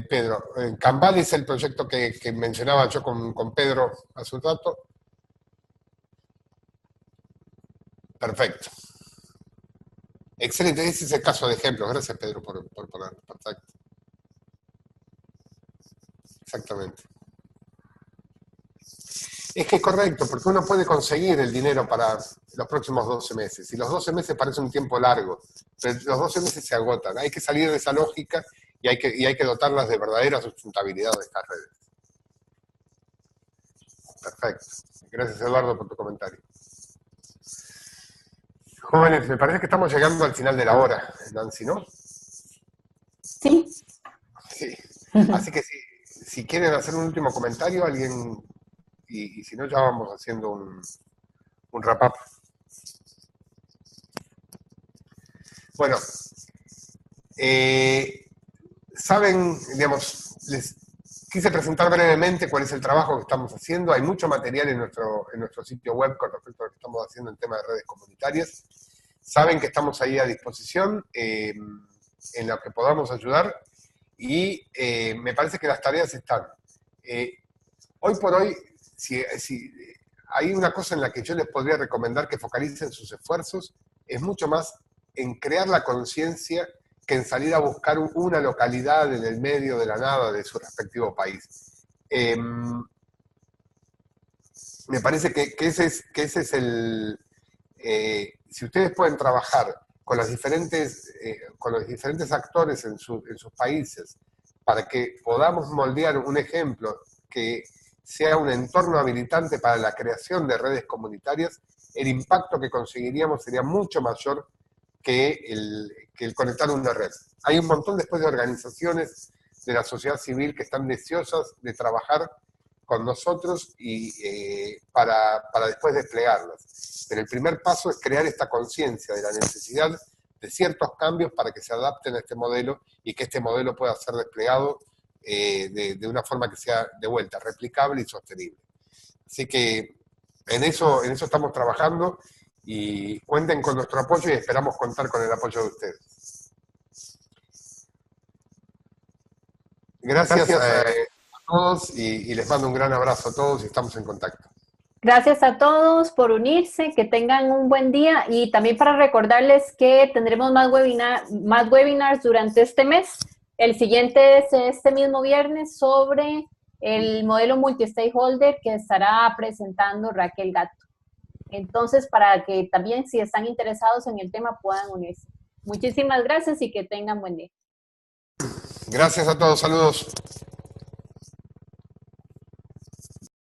Pedro, Kanban es el proyecto que mencionaba yo con Pedro hace un rato. Perfecto. Excelente, ese es el caso de ejemplo. Gracias, Pedro, por poner. Perfecto. Exactamente. Es que es correcto, porque uno puede conseguir el dinero para los próximos 12 meses. Y los 12 meses parece un tiempo largo, pero los 12 meses se agotan. Hay que salir de esa lógica y hay que dotarlas de verdadera sustentabilidad de estas redes. Perfecto. Gracias, Eduardo, por tu comentario. Jóvenes, me parece que estamos llegando al final de la hora, Nancy, ¿no? Sí. Sí. Así que si quieren hacer un último comentario, alguien, y si no, ya vamos haciendo un wrap-up. Bueno, saben, digamos, les quise presentar brevemente cuál es el trabajo que estamos haciendo. Hay mucho material en nuestro sitio web con respecto a lo que estamos haciendo en tema de redes comunitarias. Saben que estamos ahí a disposición en lo que podamos ayudar y me parece que las tareas están. Hoy por hoy, si hay una cosa en la que yo les podría recomendar que focalicen sus esfuerzos, es mucho más en crear la conciencia que en salir a buscar una localidad en el medio de la nada de su respectivo país. Me parece que ese es el... si ustedes pueden trabajar con los diferentes actores en sus países para que podamos moldear un ejemplo que sea un entorno habilitante para la creación de redes comunitarias, el impacto que conseguiríamos sería mucho mayor que el conectar una red. Hay un montón después de organizaciones de la sociedad civil que están deseosas de trabajar con nosotros y para después desplegarlas. Pero el primer paso es crear esta conciencia de la necesidad de ciertos cambios para que se adapten a este modelo y que este modelo pueda ser desplegado de una forma que sea de vuelta replicable y sostenible. Así que en eso estamos trabajando y cuenten con nuestro apoyo y esperamos contar con el apoyo de ustedes. Gracias a todos y les mando un gran abrazo a todos y estamos en contacto. Gracias a todos por unirse, que tengan un buen día y también para recordarles que tendremos más webinars durante este mes. El siguiente es este mismo viernes sobre el modelo multi-stakeholder que estará presentando Raquel Gato. Entonces, para que también si están interesados en el tema puedan unirse. Muchísimas gracias y que tengan buen día. Gracias a todos, saludos.